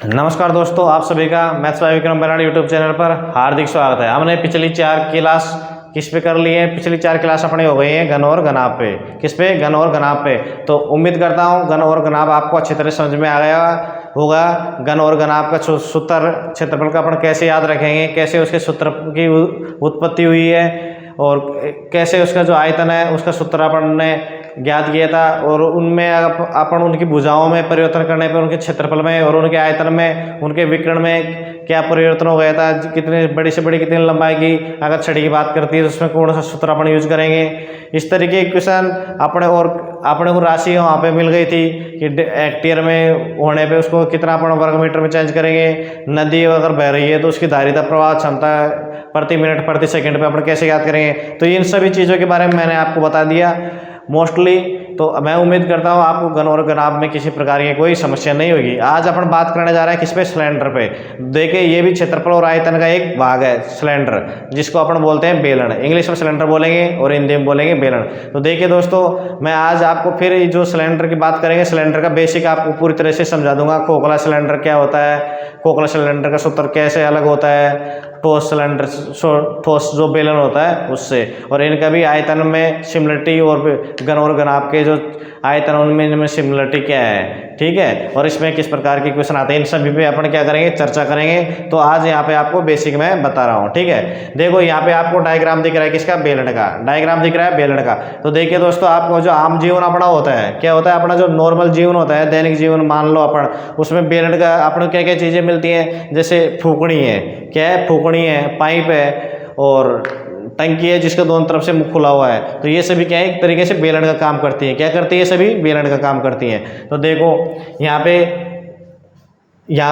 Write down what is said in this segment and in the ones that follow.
नमस्कार दोस्तों, आप सभी का maths by Vikram Brar YouTube channel पर हार्दिक स्वागत है। हमने पिछली 4 क्लास किस पे कर ली है? पिछली 4 क्लास अपनी हो गई हैं घन और घनाभ पे। किस पे? घन और घनाभ पे। तो उम्मीद करता हूँ घन और घनाभ आपको अच्छी तरह समझ में आ गया होगा। घन और घनाभ का सूत्र क्षेत्रफल का अपन कैसे याद रखेंगे, कैसे उसके सूत्र की उत्पत्ति हुई है और कैसे उसका जो आयतन है उसका सूत्र अपन ने ज्ञात किया था, और उनमें अपन उनकी भुजाओं में परिवर्तन करने पर उनके क्षेत्रफल में और उनके आयतन में, उनके विकर्ण में क्या परिवर्तन हो गया था, कितनी बड़ी से बड़ी कितनी लंबाई की अगर छड़ी की बात करती है तो उसमें कौन सा सूत्र अपन यूज करेंगे। इस तरीके की क्वेश्चन अपने को राशि वहाँ पे मिल गई थी कि हेक्टेयर में होने पे उसको कितना अपन वर्ग मीटर में चेंज करेंगे। नदी अगर बह रही है तो उसकी धारिता प्रवाह क्षमता प्रति मिनट प्रति सेकंड पे अपन कैसे याद करेंगे। तो इन सभी चीज़ों के बारे में मैंने आपको बता दिया मोस्टली। तो मैं उम्मीद करता हूँ आपको घन और घनाभ में किसी प्रकार की कोई समस्या नहीं होगी। आज अपन बात करने जा रहे हैं किस पे? सिलेंडर पे। देखिए ये भी क्षेत्रफल और आयतन का एक भाग है सिलेंडर, जिसको अपन बोलते हैं बेलन। इंग्लिश में सिलेंडर बोलेंगे और हिंदी में बोलेंगे बेलन। तो देखिए दोस्तों, मैं आज आपको फिर जो सिलेंडर की बात करेंगे, सिलेंडर का बेसिक आपको पूरी तरह से समझा दूंगा। खोखला सिलेंडर क्या होता है, खोखला सिलेंडर का सूत्र कैसे अलग होता है ठोस सिलेंडर, ठोस जो बेलन होता है उससे, और इनका भी आयतन में सिमिलरिटी और घन और घनाभ के जो आयतन उनमें सिमिलरिटी क्या है, ठीक है। और इसमें किस प्रकार के क्वेश्चन आते हैं, इन सभी पे अपन क्या करेंगे? चर्चा करेंगे। तो आज यहाँ पे आपको बेसिक मैं बता रहा हूँ, ठीक है। देखो यहाँ पे आपको डायग्राम दिख रहा है किसका? बेलन का डायग्राम दिख रहा है, बेलन का। तो देखिए दोस्तों, आपको जो आम जीवन अपना होता है, क्या होता है? अपना जो नॉर्मल जीवन होता है, दैनिक जीवन मान लो अपन, उसमें बेलन का अपन क्या क्या चीज़ें मिलती हैं? जैसे फूकनी है, क्या है? फूकनी है, पाइप है और टंकी है जिसका दोनों तरफ से मुख खुला हुआ है। तो ये सभी क्या है? एक तरीके से बेलन का काम करती है। क्या करती है? सभी बेलन का काम करती हैं। तो देखो यहाँ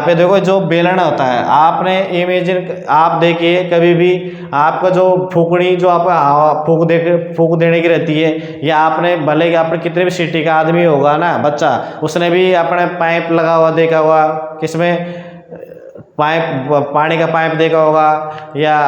पे देखो जो बेलन होता है, आपने इमेजिन, आप देखिए कभी भी आपका जो फूकनी जो आप हवा फूक देने की रहती है, या आपने भले कि आपने कितने भी सिटी का आदमी होगा ना, बच्चा, उसने भी अपने पाइप लगा हुआ देखा होगा, किसमें? पाइप, पानी का पाइप देखा होगा, या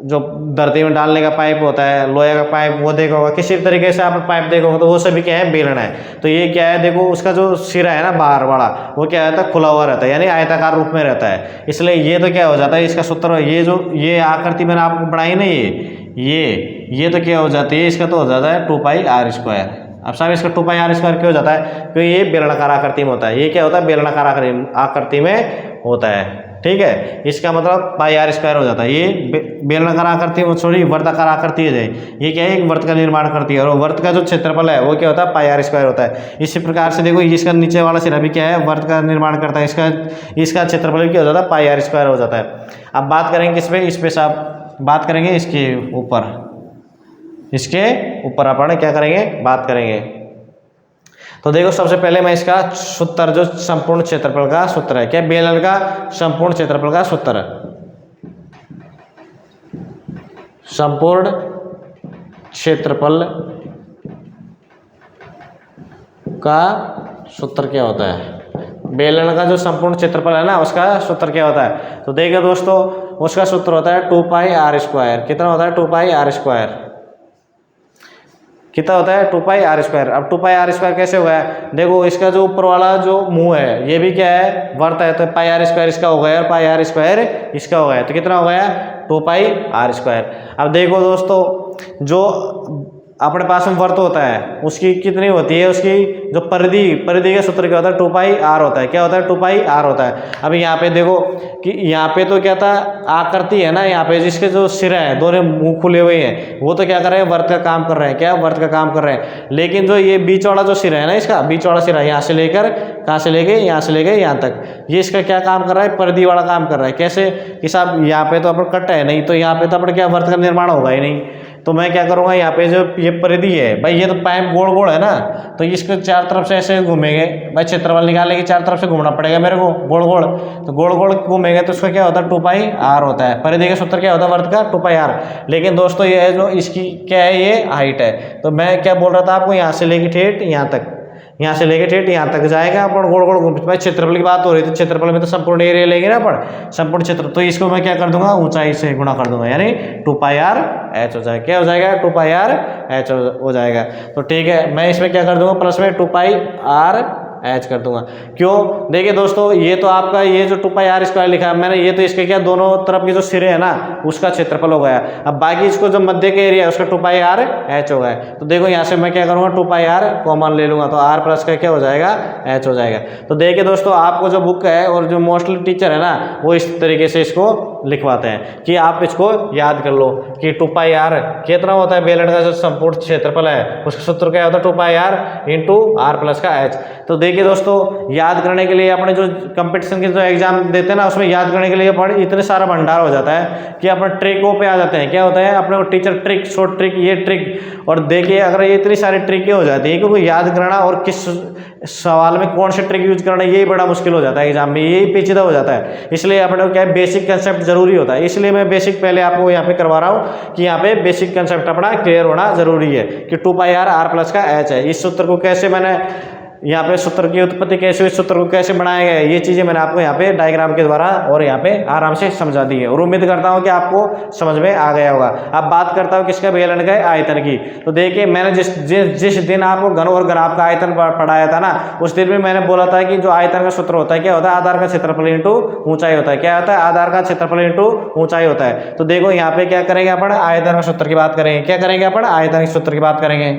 जो धरती में डालने का पाइप होता है लोहे का पाइप, वो देखा होगा। किसी तरीके से आपने पाइप देखा होगा। तो वो सभी क्या है? बेलन है। तो ये क्या है? देखो उसका जो सिरा है ना बाहर वाला, वो क्या रहता है? खुला हुआ रहता है, यानी आयताकार रूप में रहता है। इसलिए ये तो क्या हो जाता है? इसका सूत्र ये आकृति मैंने आपको बनाई ना, ये तो क्या हो जाती है? इसका तो हो जाता है 2πr²। अब साहब इसका 2πr² क्यों हो जाता है? क्योंकि ये बेलनाकार आकृति में होता है। ये क्या होता है? बेलनाकार आकृति में होता है, ठीक है। इसका मतलब πr² हो जाता है। ये बेलनाकार आकृति में, सॉरी, वर्ताकार आकृति है। ये क्या है? एक वर्त का निर्माण करती है, और वर्त का जो क्षेत्रफल है वो क्या होता है? πr² होता है। इसी प्रकार से देखो इसका नीचे वाला सिरा भी क्या है? वर्त का निर्माण करता है। इसका क्षेत्रफल क्या हो जाता है? πr² हो जाता है। अब बात करेंगे किस पे? इस पे साहब बात करेंगे इसके ऊपर अपन क्या करेंगे? बात करेंगे। तो देखो सबसे पहले मैं इसका सूत्र, जो संपूर्ण क्षेत्रफल का सूत्र है, क्या? बेलन का संपूर्ण क्षेत्रफल का सूत्र, संपूर्ण क्षेत्रफल का सूत्र क्या होता है? बेलन का जो संपूर्ण क्षेत्रफल है ना, उसका सूत्र क्या होता है? तो देखिए दोस्तों, उसका सूत्र होता है 2πr²। कितना होता है? 2πr²। कितना होता है? 2πr²। अब 2πr² कैसे हुआ है? देखो इसका जो ऊपर वाला जो मुंह है, ये भी क्या है? वर्त है। तो πr² इसका हो गया और πr² इसका हो गया। तो कितना हो गया? 2πr²। अब देखो दोस्तों, जो अपने पास में वर्त होता है उसकी कितनी होती है? उसकी जो परिधि का सूत्र क्या होता है? 2πr होता है। क्या होता है? 2πr होता है। अब यहाँ पे देखो कि यहाँ पे तो क्या था? आकृति है ना, यहाँ पे जिसके जो सिरा है, दोनों मुंह खुले हुए हैं, वो तो क्या कर रहे हैं? वर्त का काम कर रहे हैं। क्या? वर्त का काम कर रहे हैं। लेकिन जो ये बीच वाला जो सिरा है ना, इसका बीच वाला सिरा यहाँ से लेकर, कहाँ से लेके? यहाँ से लेके यहाँ तक, ये इसका क्या काम कर रहा है? परिधि वाला काम कर रहा है। कैसे कि साहब यहाँ पे तो अपन कट है नहीं, तो यहाँ पे तो अपन क्या वर्त का निर्माण होगा ही नहीं। तो मैं क्या करूँगा? यहाँ पे जो ये परिधि है भाई, ये तो पाइप गोल गोल है ना, तो इसको चार तरफ से ऐसे घूमेंगे भाई। क्षेत्रफल निकालने की चार तरफ से घूमना पड़ेगा मेरे को, गोल गोल। तो गोल गोल घूमेंगे तो उसका क्या होता है? 2πr होता है। परिधि का सूत्र क्या होता है? वर्त का 2πr। लेकिन दोस्तों ये जो इसकी क्या है? ये हाइट है। तो मैं क्या बोल रहा था आपको? यहाँ से लेके ठेठ यहाँ तक, यहाँ से लेके ठेठ यहाँ तक जाएगा अपन गोल गोल घूम। भाई क्षेत्रफल की बात हो रही थी, क्षेत्रफल में तो संपूर्ण एरिया लेंगे ना अपन, संपूर्ण क्षेत्र। तो इसको मैं क्या कर दूंगा? ऊंचाई से गुणा कर दूंगा, यानी 2πr(h) हो जाएगा। क्या हो जाएगा? 2πr(h) हो जाएगा। तो ठीक है, मैं इसमें क्या कर दूंगा? प्लस में 2πr एच कर दूंगा। क्यों? देखिए दोस्तों, ये तो आपका ये जो 2πr² लिखा है मैंने, ये तो इसके क्या दोनों तरफ के जो सिरे है ना उसका क्षेत्रफल हो गया। अब बाकी इसको जो मध्य के एरिया है उसका 2πrh हो गया। तो देखो यहाँ से मैं क्या करूँगा, 2πr कॉमन ले लूँगा तो r प्लस का क्या हो जाएगा, h हो जाएगा। तो देखिए दोस्तों, आपको जो बुक है और जो मोस्टली टीचर है ना वो इस तरीके से इसको लिखवाते हैं कि आप इसको याद कर लो कि 2πr कितना होता है, बेलन का जो संपूर्ण क्षेत्रफल है उसका सूत्र क्या होता है, 2πr इंटू r प्लस का h। तो देखिए दोस्तों, याद करने के लिए अपने जो कंपटीशन के जो एग्जाम देते हैं ना उसमें याद करने के लिए इतने सारा भंडार हो जाता है कि अपने ट्रिकों पे आ जाते हैं। क्या होता है अपने को टीचर ट्रिक, शॉर्ट ट्रिक, ये ट्रिक। और देखिए अगर ये इतनी सारी ट्रिकें हो जाती है क्योंकि याद करना और किस सवाल में कौन से ट्रिक यूज करना यही बड़ा मुश्किल हो जाता है एग्जाम में, यही पेचीदा हो जाता है। इसलिए अपने को क्या है, बेसिक कंसेप्ट जरूरी होता है। इसलिए मैं बेसिक पहले आपको यहाँ पे करवा रहा हूँ कि यहाँ पे बेसिक कंसेप्ट अपना क्लियर होना जरूरी है कि 2πr r प्लस का h है। इस सूत्र को कैसे मैंने यहाँ पे सूत्र की उत्पत्ति कैसे हुई, सूत्र को कैसे बनाया गया है, ये चीजें मैंने आपको यहाँ पे डायग्राम के द्वारा और यहाँ पे आराम से समझा दी है और उम्मीद करता हूँ कि आपको समझ में आ गया होगा। अब बात करता हूँ किसका, बेलन का आयतन की। तो देखिए मैंने जिस दिन आपको घन और घनाभ का आयतन पढ़ाया था ना उस दिन भी मैंने बोला था कि जो आयतन का सूत्र होता है क्या होता है, आधार का क्षेत्रफल इंटू ऊंचाई होता है। क्या होता है, आधार का क्षेत्रफल इंटू ऊंचाई होता है। तो देखो यहाँ पे क्या करेंगे अपन, आयतन का सूत्र की बात करेंगे। क्या करेंगे अपन, आयतन के सूत्र की बात करेंगे।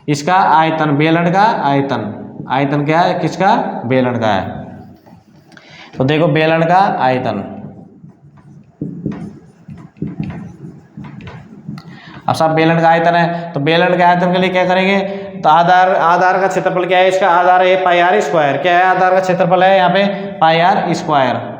इसका आयतन, बेलन का आयतन, आयतन क्या है किसका, बेलन का है। तो देखो बेलन का आयतन, अब साहब बेलन का आयतन है तो बेलन के आयतन के लिए क्या करेंगे, तो आधार का क्षेत्रफल क्या है, इसका आधार है πr²। क्या है, आधार का क्षेत्रफल है यहाँ पे πr²।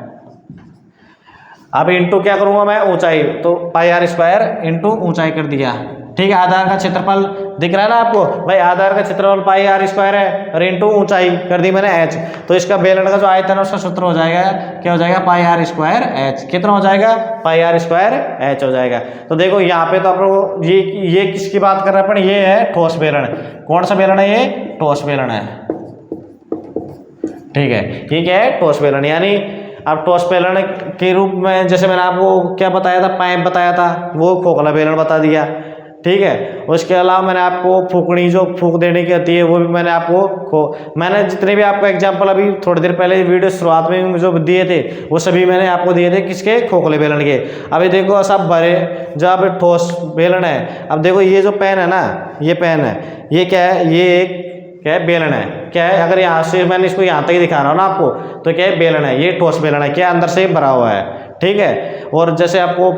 अब इंटू क्या करूंगा मैं, ऊंचाई, तो πr² इंटू ऊंचाई कर दिया। ठीक है, आधार का क्षेत्रफल दिख रहा है ना आपको भाई, आधार का क्षेत्रफल πr² है और इंटू ऊंचाई कर दी मैंने h। तो इसका बेलन का जो आयतन है उसका सूत्र हो जाएगा, क्या हो जाएगा, πr²h। कितना हो जाएगा, πr²h हो जाएगा। तो देखो यहाँ पे तो आप लोग ये किसकी बात कर रहे हैं अपन, ये है ठोस बेलन। कौन सा बेलन है, ये ठोस बेलन है। ठीक है, ये क्या है, ठोस बेलन। यानी अब ठोस बेलन के रूप में जैसे मैंने आपको क्या बताया था, पाइप बताया था, वो खोखला बेलन बता दिया। ठीक है, उसके अलावा मैंने आपको फूकनी जो फूक देने की आती है वो भी मैंने आपको मैंने जितने भी आपको एग्जाम्पल अभी थोड़ी देर पहले वीडियो शुरुआत में जो दिए थे वो सभी मैंने आपको दिए थे किसके, खोखले बेलन के। अभी देखो सब भरे जब ठोस बेलन है। अब देखो ये जो पेन है ना, ये पेन है, ये क्या है, ये एक क्या है, बेलन है। क्या है, अगर यहाँ से मैंने इसको यहाँ तक ही दिखा रहा हूँ ना आपको, तो क्या है, बेलन है। ये ठोस बेलन है, क्या अंदर से भरा हुआ है। ठीक है, और जैसे आपको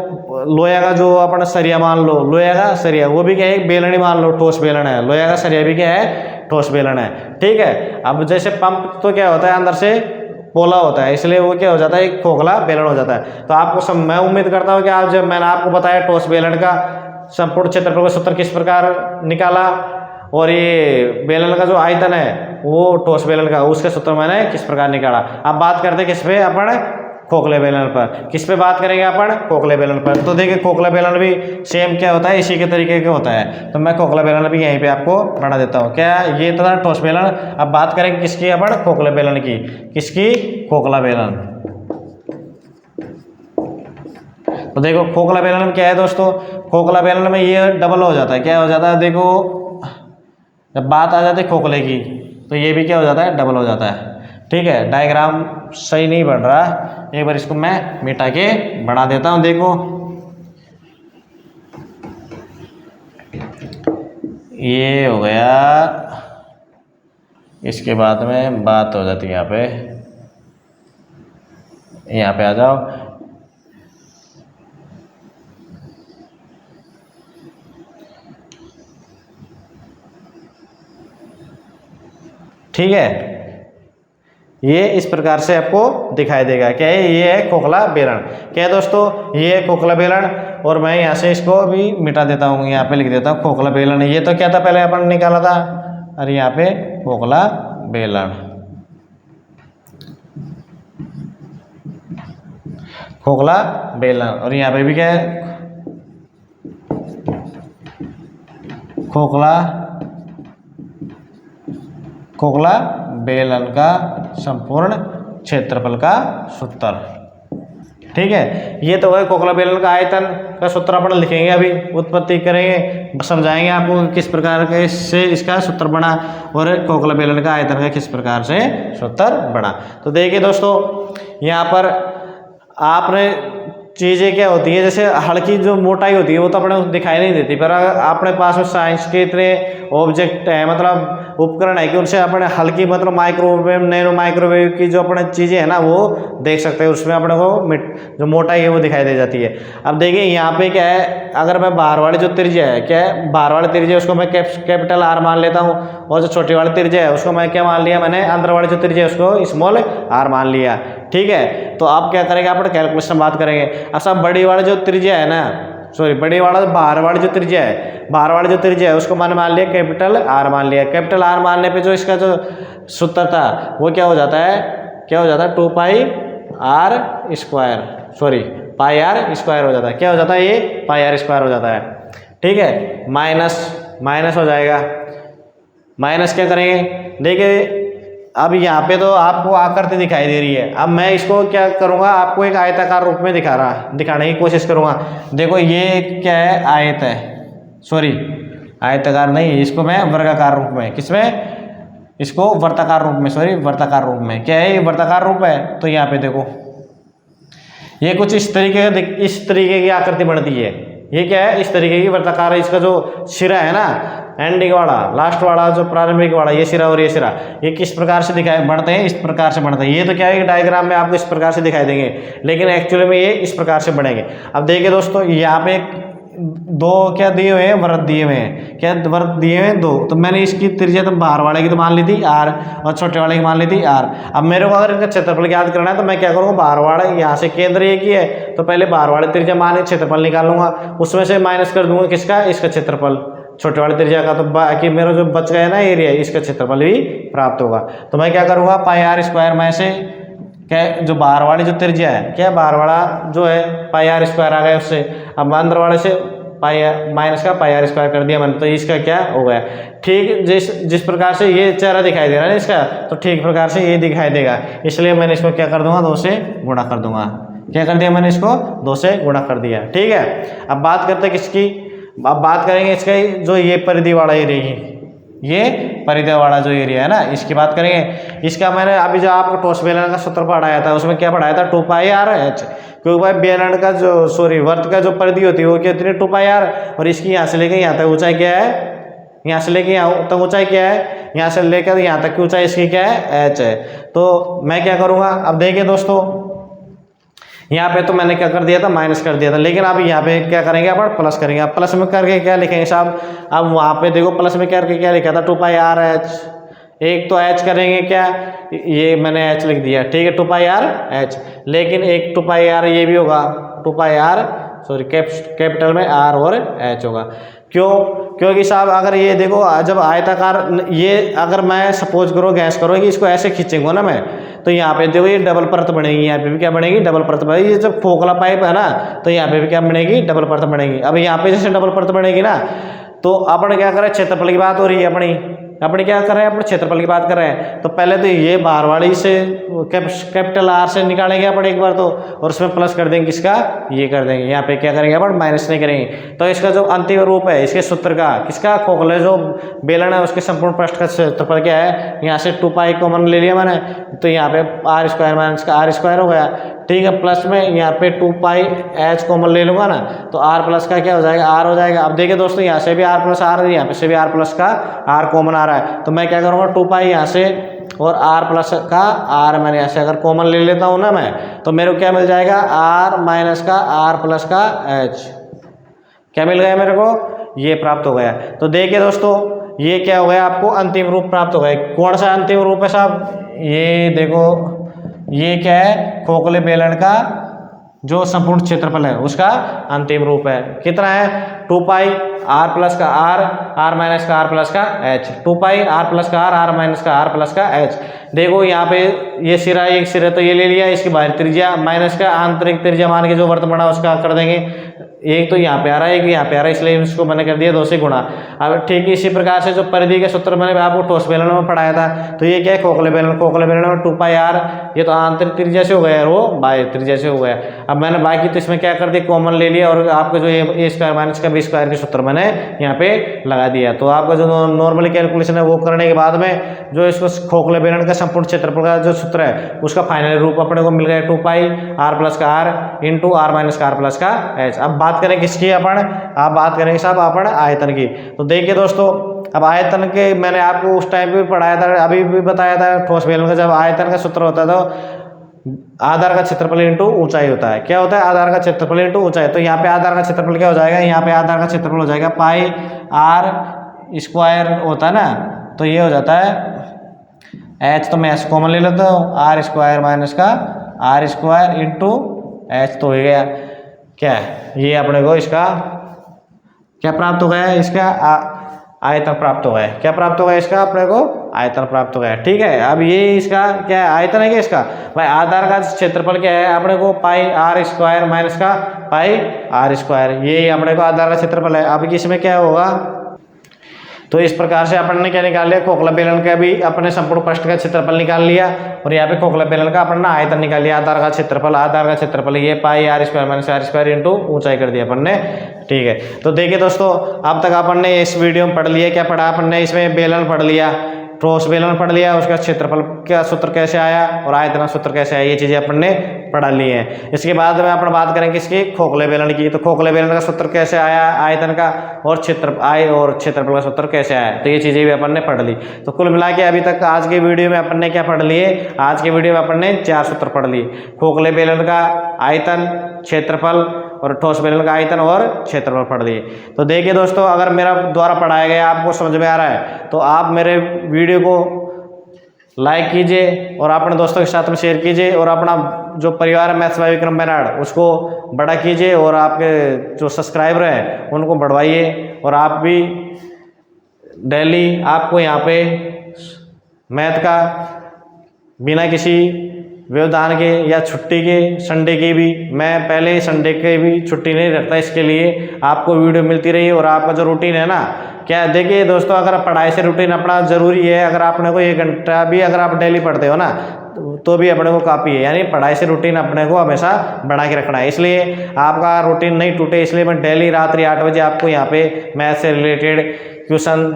लोहा का जो अपना सरिया मान लो, लोहा का सरिया वो भी क्या है, बेलन ही मान लो, ठोस बेलन है। लोहा का सरिया भी क्या है, ठोस बेलन है। ठीक है, अब जैसे पंप तो क्या होता है, अंदर से पोला होता है, इसलिए वो क्या हो जाता है, एक खोखला बेलन हो जाता है। तो आपको मैं उम्मीद करता हूँ कि आप जब मैंने आपको बताया ठोस बेलन का संपूर्ण क्षेत्रफल का सूत्र किस प्रकार निकाला और ये बेलन का जो आयतन है वो ठोस बेलन का, उसके सूत्र मैंने किस प्रकार निकाला। अब बात करते हैं किस पे, अपन खोखले बेलन पर। किस पे बात करेंगे अपन, खोखले बेलन पर। तो देखिए खोखला बेलन भी सेम क्या होता है, इसी के तरीके का होता है। तो मैं खोखला बेलन भी यहीं पे आपको बना देता हूँ। क्या ये था ठोस बेलन। अब बात करेंगे किसकी, अपन खोखले बेलन की। किसकी, खोखला बेलन। तो देखो खोखला बेलन में क्या है दोस्तों, खोखला बेलन में ये डबल हो जाता है। क्या हो जाता है, देखो जब बात आ जाती है खोखले की तो ये भी क्या हो जाता है, डबल हो जाता है। ठीक है, डायग्राम सही नहीं बन रहा, एक बार इसको मैं मिटा के बना देता हूं। देखो ये हो गया, इसके बाद में बात हो जाती है यहाँ पे आ जाओ। ठीक है, ये इस प्रकार से आपको दिखाई देगा। क्या है, ये है खोखला बेलन। क्या है दोस्तों, ये है खोखला बेलन। और मैं यहाँ से इसको भी मिटा देता हूँ, यहाँ पे लिख देता हूँ खोखला बेलन। ये तो क्या था, पहले अपन निकाला था, और यहाँ पे खोखला बेलन, खोखला बेलन। और यहाँ पे भी क्या है, खोखला बेलन का संपूर्ण क्षेत्रफल का सूत्र। ठीक है। ये तो है खोखला बेलन का आयतन का सूत्र अपन लिखेंगे, अभी उत्पत्ति करेंगे, समझाएंगे आपको किस प्रकार के से इसका सूत्र बना और खोखला बेलन का आयतन का किस प्रकार से सूत्र बना। तो देखिए दोस्तों, यहाँ पर आपने चीज़ें क्या होती है, जैसे हल्की जो मोटाई होती है वो तो अपने दिखाई नहीं देती, पर अपने पास में साइंस के इतने ऑब्जेक्ट है, मतलब उपकरण है कि उनसे अपने हल्की मतलब माइक्रोवेव, नैनो माइक्रोवेव की जो अपने चीज़ें हैं ना वो देख सकते हैं, उसमें अपने को जो मोटाई है वो दिखाई दे जाती है। अब देखिए यहाँ पे क्या है, अगर मैं बाहर वाली जो त्रिज्या है, क्या है बाहर वाली त्रिज्या उसको मैं कैपिटल आर मान लेता हूँ, और जो छोटी वाली त्रिज्या है उसको मैं क्या मान लिया, मैंने अंदर वाली जो त्रिज्या है उसको स्मॉल आर मान लिया। ठीक है, तो आप क्या करेंगे, आप कैलकुलेशन बात करेंगे। अच्छा बड़ी वाली जो त्रिज्या है ना, सॉरी बड़ी वाला बाहर वाली जो त्रिज्या है, बाहर वाली जो त्रिज्या है उसको मैंने मान लिया कैपिटल आर मान लिया। कैपिटल आर मानने पे जो इसका जो सूत्र था वो क्या हो जाता है, क्या हो जाता है 2 pi r square, sorry pi r square हो जाता है। क्या हो जाता है, ये पाई आर स्क्वायर हो जाता है। ठीक है, माइनस हो जाएगा, माइनस क्या करेंगे, देखिए अब यहाँ पे तो आपको आकृति दिखाई दे रही है। अब मैं इसको क्या करूँगा, आपको एक आयताकार रूप में दिखाने की कोशिश करूँगा। देखो ये क्या है, आयत है, सॉरी आयताकार नहीं, इसको मैं वर्गाकार रूप में, किसमें, इसको वर्ताकार रूप में, सॉरी वर्ताकार रूप में, क्या है ये वर्ताकार रूप है। तो यहाँ पे देखो ये कुछ इस तरीके की आकृति बनती है। ये क्या है, इस तरीके की वर्ताकार, इसका जो सिरा है ना, एंडिंग वाला, लास्ट वाला, जो प्रारंभिक वाला, ये सिरा और ये सिरा, ये किस प्रकार से बनते हैं, इस प्रकार से बनते हैं। ये तो क्या है, डायग्राम में आपको इस प्रकार से दिखाई देंगे, लेकिन एक्चुअली में ये इस प्रकार से बनेंगे। अब देखिए दोस्तों, यहाँ पे दो क्या दिए हुए हैं, वृत्त दिए हुए हैं, क्या वृत्त दिए हुए हैं 2। तो मैंने इसकी त्रिज्या तो बाहर वाले की तो मान ली थी आर, और छोटे वाले की मान ली थी आर। अब मेरे को अगर इनका क्षेत्रफल याद करना है तो मैं क्या करूँगा, बाहर वाला यहाँ से केंद्र एक ही है, तो पहले बाहर वाले त्रिज्या मान क्षेत्रफल निकालूंगा, उसमें से माइनस कर दूंगा किसका, इसका क्षेत्रफल, छोटे वाले त्रिज्या का। तो बाकी मेरा जो बच गया ना एरिया, इसका क्षेत्रफल भी प्राप्त होगा। तो मैं क्या करूँगा, पाई आर स्क्वायर में से क्या जो बाहर वाली जो त्रिज्या है, क्या बाहर वाला जो है पाई आर स्क्वायर आ गया उससे, अब अंदर वाले से पाई माइनस का पाई आर स्क्वायर कर दिया मैंने, तो इसका क्या हो गया। ठीक जिस प्रकार से ये चेहरा दिखाई दे रहा है ना इसका, तो ठीक प्रकार से ये दिखाई देगा, इसलिए मैंने इसको क्या कर दूंगा, 2 से गुणा कर दूंगा। क्या कर दिया मैंने, इसको 2 से गुणा कर दिया। ठीक है, अब बात करते हैं किसकी, अब बात करेंगे इसका जो ये परिधि वाला एरिया है, ये परिधि वाला जो एरिया है ना, इसकी बात करेंगे। इसका मैंने अभी जो आपको टॉस बेलन का सूत्र पढ़ाया था, उसमें क्या पढ़ाया था, 2 पाई आर एच, क्योंकि भाई बेलन का जो सॉरी वर्त का जो परिधि होती है वो कितनी 2 पाई आर, और इसकी यहाँ से लेकर यहाँ तक ऊंचाई क्या है, यहाँ से लेकर यहाँ तक ऊंचाई क्या है, यहाँ से लेकर यहाँ तक की ऊंचाई इसकी क्या है, एच है। तो मैं क्या करूँगा, अब देखिए दोस्तों, यहाँ पे तो मैंने क्या कर दिया था, माइनस कर दिया था, लेकिन अब यहाँ पे क्या करेंगे, अपन प्लस करेंगे। अब प्लस में करके क्या लिखेंगे साहब, अब वहाँ पे देखो प्लस में करके क्या लिखा था, 2 पाई आर एच, एक तो एच करेंगे क्या, ये मैंने एच लिख दिया, ठीक है 2 पाई आर एच, लेकिन एक 2 पाई आर ये भी होगा, 2 पाई आर सॉरी कैपिटल में आर और एच होगा। क्यों, क्योंकि साहब अगर ये देखो, जब आयताकार, ये अगर मैं सपोज करो गैस करो कि इसको ऐसे खींचेंगे ना मैं, तो यहाँ पे देखो ये डबल परत बनेगी, यहाँ पे भी क्या बनेगी, डबल परत बनेगी। ये जब फोकला पाइप है ना, तो यहाँ पे भी क्या बनेगी, डबल परत बनेगी। अब यहाँ पे जैसे डबल परत बनेगी ना, तो अपन क्या करें, क्षेत्रफल की बात हो रही है अपनी क्या कर रहे हैं, अपने क्षेत्रफल की बात कर रहे हैं। तो पहले तो ये बाहर वाली से कैपिटल आर से निकालेंगे अपन एक बार तो, और उसमें प्लस कर देंगे किसका, ये कर देंगे, यहाँ पे क्या करेंगे अपन, माइनस नहीं करेंगे। तो इसका जो अंतिम रूप है इसके सूत्र का, किसका, खोखले जो बेलन है उसके संपूर्ण पृष्ठ का क्षेत्रफल क्या है, यहाँ से 2 पाई कॉमन ले लिया मैंने, तो यहाँ पे आर स्क्वायर माइनस का आर स्क्वायर हो गया। ठीक है, प्लस में यहाँ पे 2 पाई एच कॉमन ले लूंगा ना, तो आर प्लस का क्या हो जाएगा, आर हो जाएगा। अब देखिए दोस्तों, यहाँ से भी आर प्लस आर, यहाँ पे से भी आर प्लस का आर कॉमन आ रहा है, तो मैं क्या करूँगा, 2 पाई यहाँ से और आर प्लस का आर मैंने यहाँ से अगर कॉमन ले लेता हूँ ना मैं, तो मेरे को क्या मिल जाएगा, आर माइनस का आर प्लस का एच, क्या मिल गया मेरे को, ये प्राप्त हो गया। तो देखिए दोस्तों, ये क्या हो गया, आपको अंतिम रूप प्राप्त हो गया। कौन सा अंतिम रूप है साहब, ये देखो, ये क्या है, खोखले बेलन का जो संपूर्ण क्षेत्रफल है उसका अंतिम रूप है। कितना है, 2 पाई आर प्लस का आर, आर माइनस का आर प्लस का एच, 2 पाई आर प्लस का आर माइनस का आर प्लस का एच। देखो यहाँ पे ये सिरा, एक सिरा तो ये ले लिया, इसकी बाहरी त्रिज्या माइनस का आंतरिक त्रिज्या मान के जो वर्त बना उसका कर देंगे एक तो यहाँ पे आ रहा है, एक यहाँ पे आ रहा है, इसलिए इसको मैंने कर दिया 2 से गुणा। अब ठीक इसी प्रकार से जो परिधि के सूत्र मैंने आपको ठोस बेलन में पढ़ाया था, तो ये क्या है, खोखले बेलन। खोखले बेलन में 2πr, ये तो आंतरिक त्रिज्या से हो गया और वो बाह्य त्रिज्या से हो गया। अब मैंने बाकी तो इसमें क्या कर दिया, कॉमन ले लिया और आपको जो ए स्क्वायर माइनस का बी स्क्वायर के सूत्र मैंने यहाँ पे लगा दिया। तो आपका जो नॉर्मली कैलकुलेशन है वो करने के बाद में जो इसको खोखले बेलन का संपूर्ण क्षेत्रफल का जो सूत्र है उसका फाइनल रूप अपने को मिल गया 2πr प्लस का r इंटू r माइनस का r प्लस का h। अब बात करें किसकी, अपन आप बात करेंगे साहब अपन आयतन की। तो देखिए दोस्तों, अब आयतन के मैंने आपको उस टाइम पे पढ़ाया था, अभी भी बताया था, ठोस बेलन का जब आयतन का सूत्र होता है तो आधार का क्षेत्रफल इंटू ऊंचाई होता है। क्या होता है, आधार का क्षेत्रफल इंटू ऊंचाई। तो यहाँ पे आधार का क्षेत्रफल क्या हो जाएगा, यहाँ पे आधार का क्षेत्रफल हो जाएगा पाई r स्क्वायर होता है ना, तो ये हो जाता है h, तो मैं s कॉमन ले लेता हूँ, r स्क्वायर माइनस का r स्क्वायर इंटू h, तो हो गया क्या है, ये अपने को इसका क्या प्राप्त हो गया, इसका आयतन प्राप्त हो गया। क्या प्राप्त हो गया, इसका अपने को आयतन प्राप्त हो गया। ठीक है, अब ये इसका क्या है, आयतन है क्या इसका, भाई आधार का क्षेत्रफल क्या है अपने को, पाई r स्क्वायर माइनस का पाई r स्क्वायर, ये अपने को आधार का क्षेत्रफल है। अब इसमें क्या होगा, तो इस प्रकार से अपन ने क्या निकाल लिया, खोखला बेलन का भी अपने संपूर्ण पृष्ठ का क्षेत्रफल निकाल लिया और यहाँ पे खोखला बेलन का अपन ने आयतन निकाल लिया। आधार का क्षेत्रफल ये पाई r square minus r square into ऊंचाई कर दिया अपन ने। ठीक है, तो देखिए दोस्तों, अब तक अपन ने इस वीडियो में पढ़ लिया, क्या पढ़ा अपन ने, इसमें बेलन पढ़ लिया, ठोस बेलन पढ़ लिया, उसका क्षेत्रफल का सूत्र कैसे आया और आयतन का सूत्र कैसे आया, ये चीजें अपन ने पढ़ ली है। इसके बाद में अपन बात करेंगे इसकी खोखले बेलन की। तो खोखले बेलन का सूत्र कैसे आया, आयतन का और क्षेत्रफल का सूत्र कैसे आया, तो ये चीजें भी अपन ने पढ़ ली। तो कुल मिला के अभी तक आज के वीडियो में अपन ने क्या पढ़ लिए, आज के वीडियो में अपन ने 4 सूत्र पढ़ लिए, खोखले बेलन का आयतन, क्षेत्रफल और ठोस बेलन का आयतन और क्षेत्रफल पढ़ लिए। तो देखिए दोस्तों, अगर मेरा द्वारा पढ़ाया गया आपको समझ में आ रहा है तो आप मेरे वीडियो को लाइक कीजिए और अपने दोस्तों के साथ में शेयर कीजिए और अपना जो परिवार है मैथ्स बाय विक्रम बेनाड उसको बड़ा कीजिए और आपके जो सब्सक्राइबर हैं उनको बढ़वाइए। और आप भी डेली आपको यहाँ पे मैथ का बिना किसी व्यवधान के या छुट्टी के, संडे की भी, मैं पहले संडे के भी छुट्टी नहीं रखता, इसके लिए आपको वीडियो मिलती रही। और आपका जो रूटीन है ना, क्या देखिए दोस्तों, अगर पढ़ाई से रूटीन अपना ज़रूरी है, अगर आपने को 1 घंटा भी अगर आप डेली पढ़ते हो ना तो भी अपने को काफ़ी है, यानी पढ़ाई से रूटीन अपने को हमेशा बना के रखना है। इसलिए आपका रूटीन नहीं टूटे, इसलिए मैं डेली रात्रि 8 बजे आपको यहाँ पे मैथ से रिलेटेड क्वेश्चन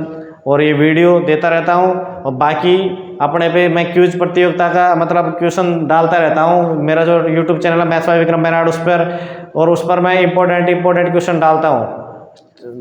और ये वीडियो देता रहता हूँ। और बाकी अपने पे मैं क्विज प्रतियोगिता का मतलब क्वेश्चन डालता रहता हूँ, मेरा जो यूट्यूब चैनल है मैथ्स बाय विक्रम बेनाड उस पर, और उस पर मैं इंपॉर्टेंट क्वेश्चन डालता हूँ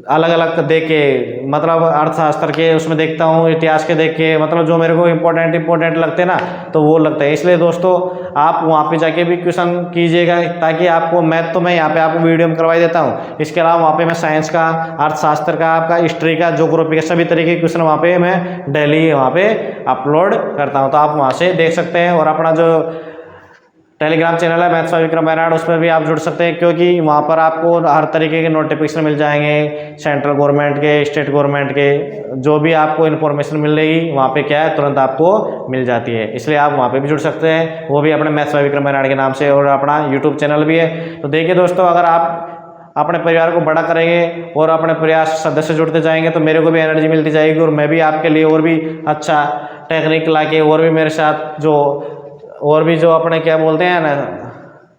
अलग अलग देख के, मतलब अर्थशास्त्र के उसमें देखता हूँ, इतिहास के देख के, मतलब जो मेरे को इंपॉर्टेंट लगते हैं ना तो वो लगता है। इसलिए दोस्तों आप वहाँ पे जाके भी क्वेश्चन कीजिएगा, ताकि आपको मैथ तो मैं यहाँ पे आपको वीडियो में करवाई देता हूँ, इसके अलावा वहाँ पे मैं साइंस का, अर्थशास्त्र का, आपका हिस्ट्री का, ज्योग्राफी का, सभी तरीके के क्वेश्चन वहाँ पे मैं डेली वहाँ पे अपलोड करता हूँ, तो आप वहाँ से देख सकते हैं। और अपना जो टेलीग्राम चैनल है मैथ्स बाय विक्रम बेनाड उस पर भी आप जुड़ सकते हैं, क्योंकि वहाँ पर आपको हर तरीके के नोटिफिकेशन मिल जाएंगे, सेंट्रल गवर्नमेंट के, स्टेट गवर्नमेंट के, जो भी आपको इन्फॉर्मेशन मिलेगी वहाँ पे क्या है तुरंत आपको मिल जाती है। इसलिए आप वहाँ पे भी जुड़ सकते हैं, वो भी अपने मैथ्स बाय विक्रम बेनाड के नाम से, और अपना यूट्यूब चैनल भी है। तो देखिए दोस्तों, अगर आप अपने परिवार को बड़ा करेंगे और अपने परिवार सदस्य जुड़ते जाएंगे तो मेरे को भी एनर्जी मिलती जाएगी, और मैं भी आपके लिए और भी अच्छा टेक्निक ला के और भी मेरे साथ जो अपने क्या बोलते हैं ना,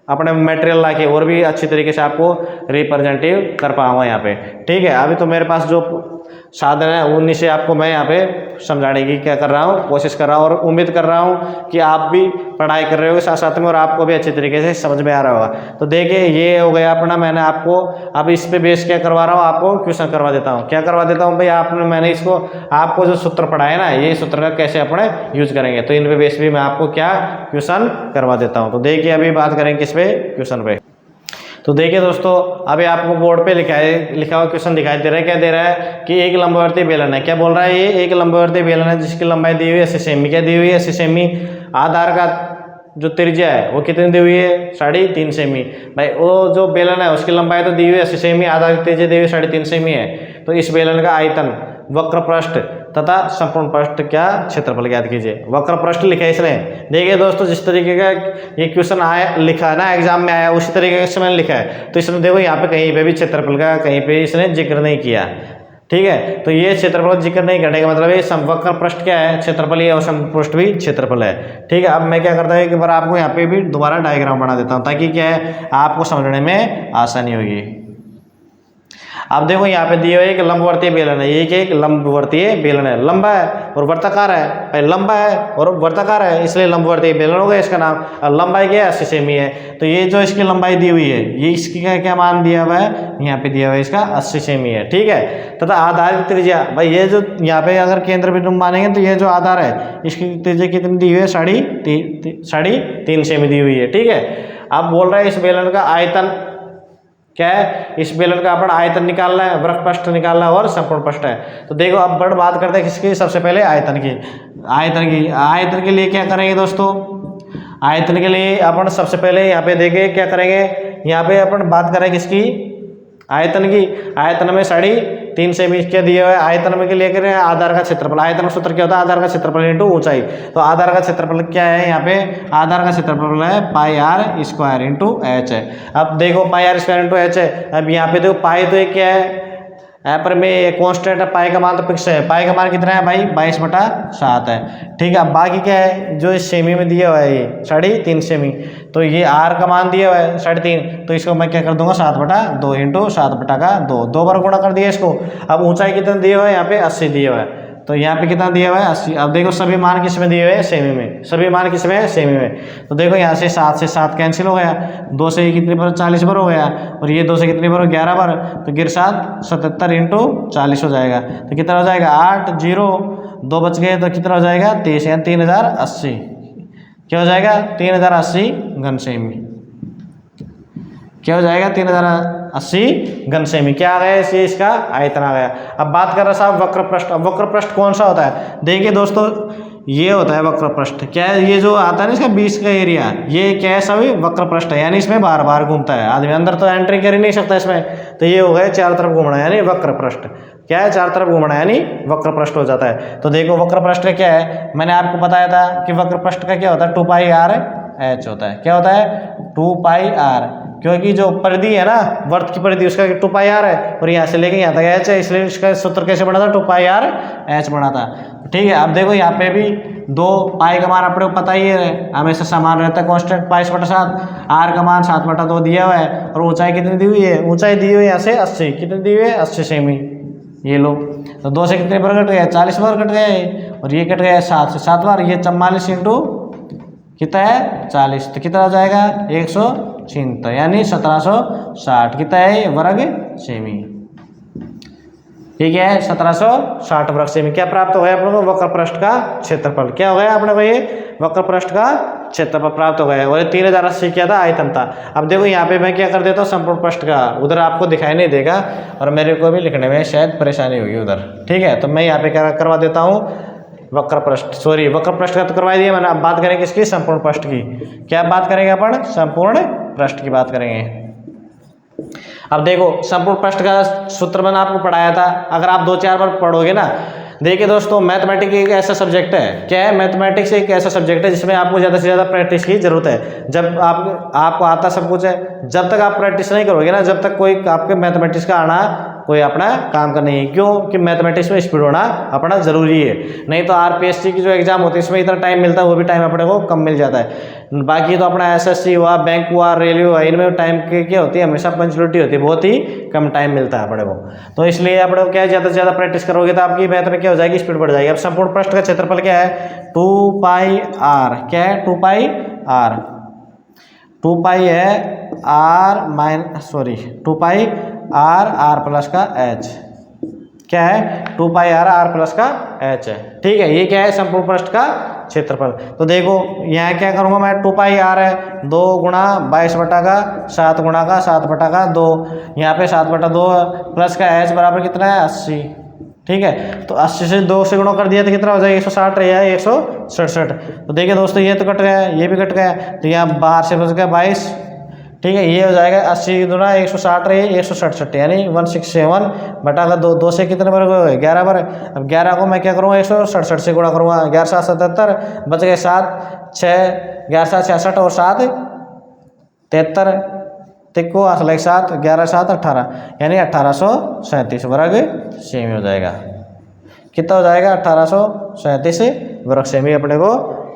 अपने मटेरियल ला के और भी अच्छी तरीके से आपको रिप्रेजेंटेटिव कर पाऊंगा यहाँ पे। ठीक है, अभी तो मेरे पास जो साधन है उन्हीं से आपको मैं यहाँ पे समझाने की क्या कर रहा हूँ, कोशिश कर रहा हूँ, और उम्मीद कर रहा हूँ कि आप भी पढ़ाई कर रहे हो साथ साथ में और आपको भी अच्छी तरीके से समझ में आ रहा होगा। तो देखिए ये हो गया अपना, मैंने आपको अब इस पे बेस क्या करवा रहा हूँ, आपको क्वेश्चन करवा देता हूँ। क्या करवा देता हूँ भाई, मैंने इसको आपको जो सूत्र पढ़ाया ना, ये सूत्र का कैसे अपने यूज करेंगे, तो इन पे बेस भी मैं आपको क्या क्वेश्चन करवा देता हूँ। तो देखिए अभी बात करेंगे किस पे, क्वेश्चन पे। तो देखिए दोस्तों, अभी आपको बोर्ड पे लिखा हुआ क्वेश्चन दिखाई दे रहा है। क्या दे रहा है कि एक लंबवर्ती बेलन है, क्या बोल रहा है, ये एक लंबवर्ती बेलन है जिसकी लंबाई दी हुई है 80 सेमी। क्या दी हुई है 80 सेमी। आधार का जो त्रिज्या है वो कितनी दी हुई है 3.5 सेमी। भाई वो जो बेलन है उसकी लंबाई तो दी हुई है 80 सेमी, आधार की त्रिज्या दी हुई 3.5 सेमी है। तो इस बेलन का आयतन वक्र पृष्ठ तथा संपूर्ण पृष्ठ क्या क्षेत्रफल ज्ञात कीजिए। वक्र पृष्ठ लिखा है इसने। देखिए दोस्तों, जिस तरीके का ये क्वेश्चन आया लिखा है ना एग्जाम में आया, उसी तरीके से मैंने लिखा है। तो इसमें देखो यहाँ पे कहीं पे भी क्षेत्रफल का कहीं पे इसने जिक्र नहीं किया, ठीक है। तो ये क्षेत्रफल जिक्र नहीं करने का मतलब ये समवक्र पृष्ठ क्या है, क्षेत्रफल, ये और समपृष्ठ भी क्षेत्रफल है, ठीक है। अब मैं क्या करता हूँ कि बार आपको यहाँ पे भी दोबारा डायग्राम बना देता हूँ ताकि क्या है आपको समझने में आसानी होगी। अब देखो यहाँ पे दिए हुए एक लंबवर्तीय बेलन है, ये एक लंबवर्तीय बेलन है, लंबा है और वर्ताकार है, लंबा है और वर्ताकार है, इसलिए लंबवर्तीय बेलन हो गया इसका नाम। और लंबाई क्या है 80 सेमी है। तो ये जो इसकी लंबाई दी हुई है, ये इसकी क्या मान दिया हुआ है, यहाँ पे दिया हुआ है इसका 80 सेमी है, ठीक है। तथा आधार की त्रिज्या, भाई ये जो यहाँ पे अगर केंद्र बिंदु मानेंगे तो ये जो आधार है इसकी त्रिज्या कितनी दी हुई है, 3.5 सेमी दी हुई है, ठीक है। अब बोल रहा है इस बेलन का आयतन क्या है, इस बेलन का अपन आयतन निकालना है, वृत्त पृष्ठ निकालना है और संपूर्ण पृष्ठ है। तो देखो अब बड़ बात करते हैं किसकी, सबसे पहले आयतन की। आयतन के लिए क्या करेंगे दोस्तों, आयतन के लिए अपन सबसे पहले यहाँ पे देखें क्या करेंगे, यहाँ पे अपन बात करें किसकी, आयतन की। आयतन में 3.5 सेमी क्या दिया हुआ है, आयतन में के लिए करें आधार का क्षेत्रफल। आयतन का सूत्र क्या होता है, आधार का क्षेत्रफल इंटू ऊंचाई। तो आधार का क्षेत्रफल क्या है, यहाँ पे आधार का क्षेत्रफल है पाई आर स्क्वायर इंटू एच है। अब देखो पाई आर स्क्वायर इंटू एच है। अब यहाँ पे देखो पाई तो एक क्या है, यहाँ पर में कॉन्स्टेंट है, पाई का मान तो फिक्स है। पाई का मान कितना है भाई, 22/7 है, ठीक है। अब बाकी क्या है जो इस सेमी में दिया हुआ है ये 3.5 सेमी, तो ये आर का मान दिया हुआ है 3.5, तो इसको मैं क्या कर दूंगा 7/2 इंटू 7/2, 2 बार गुणा कर दिया इसको। अब ऊंचाई कितना दिया हुआ है, यहाँ पे 80 दिया हुआ है, तो यहाँ पे कितना दिया हुआ है 80। अब देखो सभी मान किस में दिए हुए हैं, सेमी में, सभी मान किस में है, सेमी में। तो देखो यहाँ से 7 से 7 कैंसिल हो गया, 2 से ये कितनी बार 40 बार हो गया, और ये 2 से कितनी बार 11 बार, तो गिर 7 77 इंटू 40 हो जाएगा। तो कितना हो जाएगा 8 0 2 बच गए, तो कितना हो जाएगा 23, यानी 3080 क्या हो जाएगा 3080 घन सेमी, क्या हो जाएगा 3080 घन सेमी। क्या आ गया इसे, इसका आयतन आ गया। अब बात कर रहा साहब वक्र पृष्ठ। अब वक्र पृष्ठ कौन सा होता है, देखिए दोस्तों ये होता है वक्र पृष्ठ। क्या है, ये जो आता है ना इसका 20 का एरिया, ये क्या है सभी वक्र पृष्ठ है, यानी इसमें बार बार घूमता है आदमी, अंदर तो एंट्री कर ही नहीं सकता इसमें। तो ये हो गया चारों तरफ घूमना यानी वक्र पृष्ठ। क्या है, चारों तरफ घूमना यानी वक्र पृष्ठ हो जाता है। तो देखो वक्र पृष्ठ का क्या है, मैंने आपको बताया था कि वक्र पृष्ठ का क्या होता है, 2πr/h होता है। क्या होता है 2πr, क्योंकि जो परिधि है ना वर्त की परिधि उसका 2πr है, और यहाँ से लेके यहाँ तक h है, इसलिए इसका सूत्र कैसे बना था 2πr/h बना था, ठीक है। अब देखो यहाँ पे भी 2 पाई का मान अपने को पता ही है, हमेशा समान रहता है कांस्टेंट 22/7, आर का मान 7/2 दिया हुआ है, और ऊंचाई कितनी दी हुई है, ऊंचाई दी हुई है यहाँ से 80, कितनी दी हुई है 80 सेमी, ये लो। तो 2 से कितने बार कट गए, 40 बार कट गए, और ये कट गया 7 से 7 बार, ये 44 इंटू कितना है 40, तो कितना हो जाएगा 176, यानी 1760 कितना है वर्ग सेमी, ठीक है 1760 वर्ग सेमी। क्या प्राप्त हो गया अपने को, वक्र पृष्ठ का क्षेत्रफल। क्या हो गया अपने को, ये वक्र पृष्ठ का क्षेत्रफल प्राप्त हो गया, और 3080 क्या था आयतन था। अब देखो यहाँ पे मैं क्या कर देता हूँ संपूर्ण पृष्ठ का, उधर आपको दिखाई नहीं देगा और मेरे को भी लिखने में शायद परेशानी होगी उधर, ठीक है। तो मैं यहाँ पे क्या करवा देता हूँ वक्र पृष्ठ, सॉरी वक्र पृष्ठ का तो करवा दिया मैंने। अब बात करेंगे किसकी, संपूर्ण पृष्ठ की। क्या बात करेंगे अपन, संपूर्ण पृष्ठ की बात करेंगे। अब देखो संपूर्ण पृष्ठ का सूत्र मैंने आपको पढ़ाया था, अगर आप 2-4 बार पढ़ोगे ना। देखिए दोस्तों मैथमेटिक्स एक ऐसा सब्जेक्ट है, क्या है मैथमेटिक्स एक ऐसा सब्जेक्ट है जिसमें आपको ज़्यादा से ज़्यादा प्रैक्टिस की जरूरत है। जब आपको आता सब कुछ है, जब तक आप प्रैक्टिस नहीं करोगे ना, जब तक कोई आपके मैथमेटिक्स का आना कोई अपना काम का नहीं है। क्यों कि मैथमेटिक्स में स्पीड होना अपना जरूरी है, नहीं तो आरपीएससी की जो एग्जाम होती है इसमें इतना टाइम मिलता है, वो भी टाइम अपने को कम मिल जाता है। बाकी तो अपना एसएससी हुआ, बैंक हुआ, रेलवे हुआ, इनमें टाइम की क्या होती है, हमेशा पंचुअलिटी होती है, बहुत ही कम टाइम मिलता है अपने को। तो इसलिए अपने को क्या है, ज़्यादा से ज़्यादा प्रैक्टिस करोगे तो आपकी मैथ में क्या हो जाएगी, स्पीड बढ़ जाएगी। अब संपूर्ण पृष्ठ का क्षेत्रफल क्या है 2πr, क्या है 2πr, 2π है r प्लस का h, क्या है 2πr r प्लस का h है, ठीक है। ये क्या है संपूर्ण पृष्ठ का क्षेत्रफल। तो देखो यहाँ क्या करूँगा मैं, 2πr है 2 गुणा 22/7 गुणा का 7/2, यहाँ पे 7/2 प्लस का h बराबर कितना है 80, ठीक है। तो 80 से 2 से गुणा कर दिया तो कितना हो जाएगा 160 रह जाएगा 167। तो देखिए दोस्तों ये तो कट गया, ये भी कट गया, तो यहाँ बाहर से बच गया 22, ठीक है। ये हो जाएगा 80 गुना 160 रही 167 यानी 167 बटा का 2 से कितने बार हो गए 11 बार। अब 11 को मैं क्या करूँगा 167 से गुणा करूँगा। 11 7 77 बच गए 7 6 11 7 66 और 7 73 तिक्को असला 7 11 7 18 यानी 1837 वर्ग सेमी हो जाएगा। कितना हो जाएगा 1837 वर्ग सेमी अपने को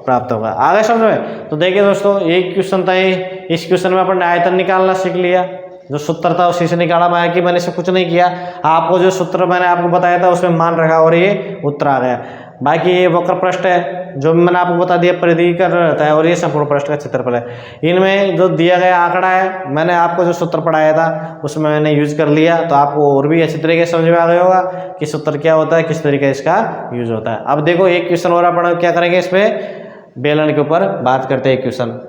प्राप्त होगा। आगे समझ में। तो देखिए दोस्तों एक क्वेश्चन था ये, इस क्वेश्चन में अपन ने आयतन निकालना सीख लिया। जो सूत्र था उसी से निकाला। मैं कि मैंने इसमें कुछ नहीं किया, आपको जो सूत्र मैंने आपको बताया था उसमें मान रखा और ये उत्तर आ गया। बाकी ये वक्र पृष्ठ है जो मैंने आपको बता दिया परिधि का रहता है और ये संपूर्ण पृष्ठ का क्षेत्रफल है। इनमें जो दिया गया आंकड़ा है मैंने आपको जो सूत्र पढ़ाया था उसमें मैंने यूज कर लिया, तो आपको और भी अच्छी तरीके से समझ में आ गया होगा कि सूत्र क्या होता है, किस तरीके इसका यूज होता है। अब देखो एक क्वेश्चन और अपन क्या करेंगे, इस पे बेलन के ऊपर बात करते हैं क्वेश्चन।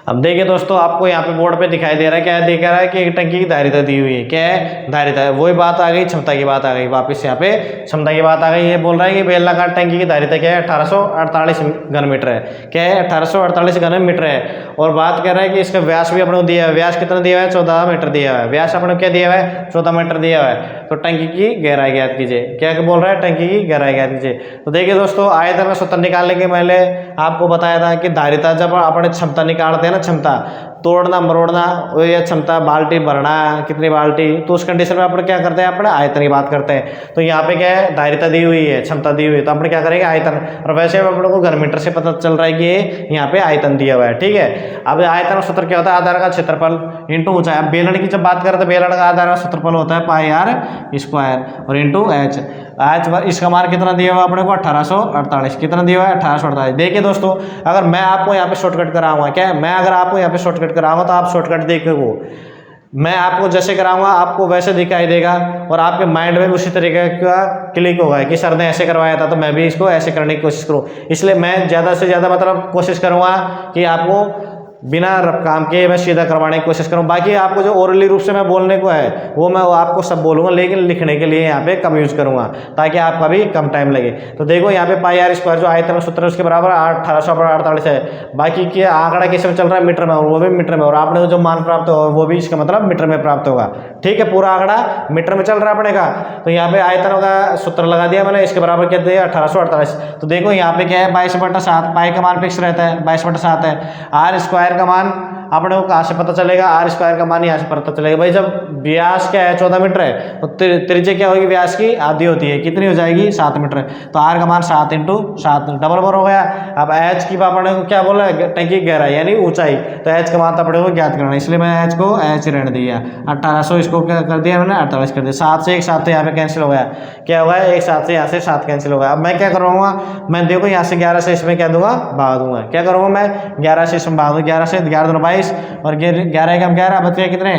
अब देखिए दोस्तों आपको यहाँ पे बोर्ड पे दिखाई दे रहा है, क्या दिख रहा है कि एक टंकी की धारिता दी हुई है। क्या है धारिता है, वही बात आ गई, क्षमता की बात आ गई। वापस यहाँ पे क्षमता की बात आ गई। ये बोल रहा है कि बेलनाकार टंकी की धारिता क्या है 1848 घन मीटर है। क्या है 1848 घन मीटर है। और बात कर रहा है कि इसका व्यास भी अपने को दिया है। व्यास कितना दिया हुआ है 14 मीटर दिया हुआ है। व्यास अपने को क्या दिया हुआ है 14 मीटर दिया हुआ है। तो टंकी की गहराई ज्ञात कीजिए। क्या बोल रहा है टंकी की गहराई ज्ञात कीजिए। तो देखिए दोस्तों आयतन का सूत्र निकालने के पहले आपको बताया था कि धारिता जब अपने क्षमता निकालते हैं ना, क्षमता तोड़ना मरोड़ना और यह क्षमता बाल्टी भरना कितनी बाल्टी, तो उस कंडीशन में अपन क्या करते हैं अपने आयतन की बात करते हैं। तो यहाँ पे क्या है धारिता दी हुई है क्षमता दी हुई है, तो अपन क्या करेंगे आयतन। और वैसे अपने को घन मीटर से पता चल रहा है कि यहाँ पे आयतन दिया हुआ है। ठीक है। अब आयतन का सूत्र क्या होता है आधार का क्षेत्रफल इंटू ऊंचाई। अब बेलन की जब बात करें तो बेलन का आधार का क्षेत्रफल होता है पाई आर स्क्वायर और इंटू एच। इसका मान कितना दिया हुआ अपने को 1848। कितना दिया हुआ है 1848। देखिए दोस्तों अगर मैं आपको यहाँ पे शॉर्टकट कराऊंगा, क्या मैं अगर आपको यहाँ पे शॉर्टकट कराऊंगा तो आप शॉर्टकट देखो, मैं आपको जैसे कराऊंगा आपको वैसे दिखाई देगा और आपके माइंड में उसी तरीके का क्लिक होगा कि सर ने ऐसे करवाया था तो मैं भी इसको ऐसे करने की कोशिश करूँ। इसलिए मैं ज़्यादा से ज़्यादा मतलब कोशिश करूँगा कि आपको बिना काम के मैं सीधा करवाने की कोशिश करूँ। बाकी आपको जो ओरली रूप से मैं बोलने को है वो मैं आपको सब बोलूँगा, लेकिन लिखने के लिए यहाँ पे कम यूज करूँगा ताकि आपका भी कम टाइम लगे। तो देखो यहाँ पे पाई आर स्क्वायर जो आयतन सूत्र है उसके बराबर 1848 है। बाकी के आंकड़ा किस में चल रहा है मीटर में, और वो भी मीटर में, और आपने जो मान प्राप्त होगा वो भी इसका मतलब मीटर में प्राप्त होगा। ठीक है। पूरा आंकड़ा मीटर में चल रहा है अपने का। तो यहाँ पे आयतन का सूत्र लगा दिया मैंने, इसके बराबर क्या दिया 1848। तो देखो यहाँ पे क्या है 22/7, पाई का मान फिक्स रहता है 22/7 है। आर स्क्वायर का मान अपने को कहाँ से पता चलेगा, आर स्क्वायर का मान यहाँ से पता चलेगा। भाई जब व्यास क्या है 14 मीटर है तो त्रिज्या क्या होगी व्यास की आधी होती है, कितनी हो जाएगी 7 मीटर। तो आर का मान 7 × 7 डबल बार हो गया। अब एच की अपने को क्या बोला टंकी की गहराई यानी ऊंचाई, तो एच का मान अपने को ज्ञात करना, इसलिए मैं एच को एच रहने दिया। 1800 इसको क्या कर दिया मैंने 48 कर दिया। 7 से 1 7 तो यहाँ पे कैंसिल हो गया। क्या होगा 1 7 से यहाँ से 7 कैंसिल हो गया। अब मैं क्या करूँगा, मैं देखो यहाँ से 11 से इसमें क्या दूंगा भाग दूंगा। क्या करूँगा मैं 11 से इसमें भाग दूँ, 11 से 11 22 और 11 कम 11 बचे कितने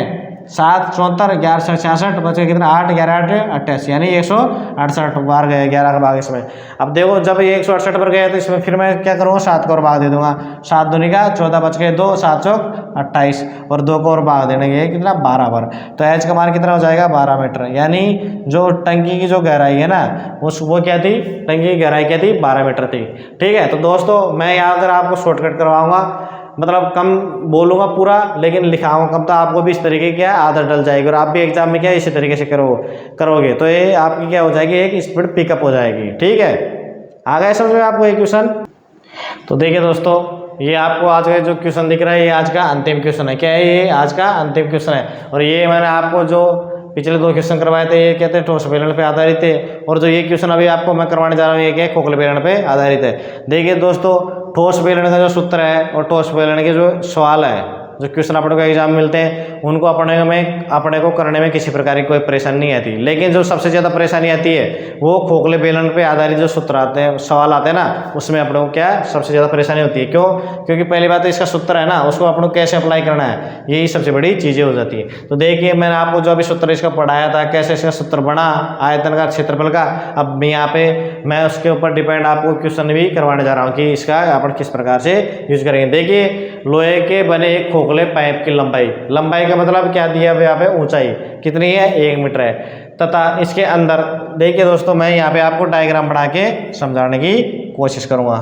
7 74 11 से 66 बचे कितने 8 11 8 88 यानी 168 बार गए 11 का भाग इसमें। अब देखो जब ये 168 पर गए तो इसमें फिर मैं क्या करूँगा 7 को और भाग दे दूंगा। 7 दूनी का 14 बच गए 2 7 चौक 28 और 2 को और भाग देने के कितना 12 बार। तो एच का मान कितना हो जाएगा 12 मीटर। यानी जो टंकी की जो गहराई है ना वो क्या थी, टंकी की गहराई क्या थी 12 मीटर थी। ठीक है। तो दोस्तों मैं यहाँ अगर आपको शॉर्टकट करवाऊंगा मतलब कम बोलूँगा पूरा लेकिन लिखाऊंगा कम, तो आपको भी इस तरीके की क्या आदत डल जाएगी और आप भी एग्जाम में क्या इसी तरीके से करोगे तो ये आपकी क्या हो जाएगी एक स्पीड पिकअप हो जाएगी। ठीक है। आ गए समझ में आपको ये क्वेश्चन। तो देखिए दोस्तों ये आपको आज का जो क्वेश्चन दिख रहा है ये आज का अंतिम क्वेश्चन है। क्या है ये आज का अंतिम क्वेश्चन है। और ये मैंने आपको जो पिछले 2 क्वेश्चन करवाए थे ये कहते हैं ठोस बेलन पे आधारित है, और जो ये क्वेश्चन अभी आपको मैं करवाने जा रहा हूँ ये क्या है खोखले बेलन पे आधारित है। देखिए दोस्तों ठोस बेलन का जो सूत्र है और ठोस बेलन के जो सवाल है जो क्वेश्चन अपने को एग्जाम मिलते हैं उनको अपने को करने में किसी प्रकार की कोई परेशानी नहीं आती, लेकिन जो सबसे ज़्यादा परेशानी आती है वो खोखले बेलन पे आधारित जो सूत्र आते हैं सवाल आते हैं ना उसमें अपने को क्या सबसे ज़्यादा परेशानी होती है। क्यों? क्योंकि पहली बात तो इसका सूत्र है ना उसको अपने को कैसे अप्लाई करना है यही सबसे बड़ी चीज़ें हो जाती है। तो देखिए मैंने आपको जो अभी सूत्र इसका पढ़ाया था कैसे इसका सूत्र बना आयतन का क्षेत्रफल का, अब यहाँ पे मैं उसके ऊपर डिपेंड आपको क्वेश्चन भी करवाने जा रहा हूँ कि इसका अपन किस प्रकार से यूज करेंगे। देखिए लोहे के बने एक खोखले पाइप की लंबाई का मतलब क्या दिया हुआ यहाँ पे ऊंचाई कितनी है 1 मीटर है, तथा इसके अंदर देखिए दोस्तों मैं यहाँ पे आपको डायग्राम बना के समझाने की कोशिश करूंगा।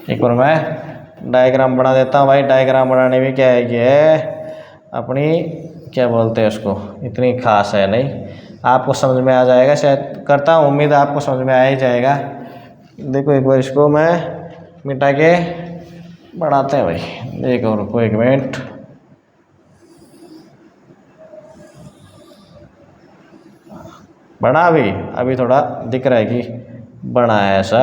एक बार मैं डायग्राम बना देता हूँ भाई। डायग्राम बनाने में क्या है, ये है अपनी क्या बोलते हैं उसको, इतनी खास है नहीं, आपको समझ में आ जाएगा शायद, करता हूँ उम्मीद आपको समझ में आ ही जाएगा। देखो एक बार इसको मैं मिटा के बढ़ाते हैं भाई। देखो रुको एक मिनट, बना अभी थोड़ा दिख रहा है कि बना है ऐसा,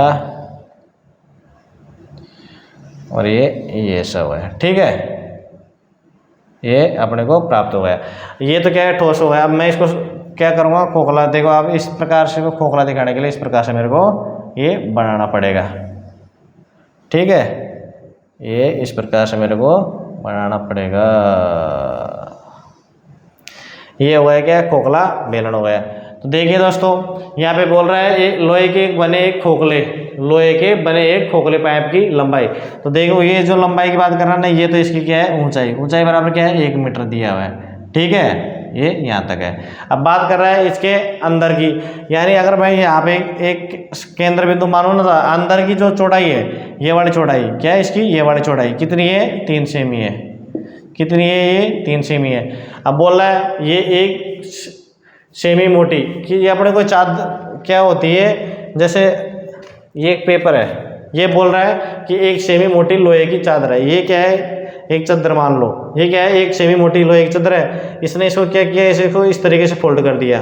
और ये सब है, ठीक है, ये अपने को प्राप्त हो गया। ये तो क्या है, ठोस हो गया। अब मैं इसको क्या करूँगा, खोखला। देखो आप इस प्रकार से को खोखला दिखाने के लिए इस प्रकार से मेरे को ये बनाना पड़ेगा, ठीक है, ये इस प्रकार से मेरे को बनाना पड़ेगा। ये हो गया क्या, खोखला बेलन हो गया। तो देखिए दोस्तों, यहाँ पे बोल रहा है ये लोहे के बने एक खोखले, लोहे के बने एक खोखले पाइप की लंबाई। तो देखो ये जो लंबाई की बात कर रहा है ना, ये तो इसकी क्या है, ऊंचाई। ऊंचाई बराबर क्या है, 1 मीटर दिया हुआ है, ठीक है, ये यहाँ तक है। अब बात कर रहा है इसके अंदर की, यानी अगर मैं यहाँ पे एक केंद्र बिंदु मानूँ ना, अंदर की जो चौड़ाई है, ये वाली चौड़ाई क्या है इसकी, ये वाली चौड़ाई कितनी है, 3 सेमी है। कितनी है ये, 3 सेमी है। अब बोल रहा है ये 1 सेमी मोटी, कि ये अपने को चाद क्या होती है, जैसे ये एक पेपर है, ये बोल रहा है कि 1 सेमी मोटी लोहे की चादर है। ये क्या है, एक चादर मान लो, ये क्या है, 1 सेमी मोटी लोहे की चादर है। इसने इसको क्या किया, इसको इस तरीके से फोल्ड कर दिया,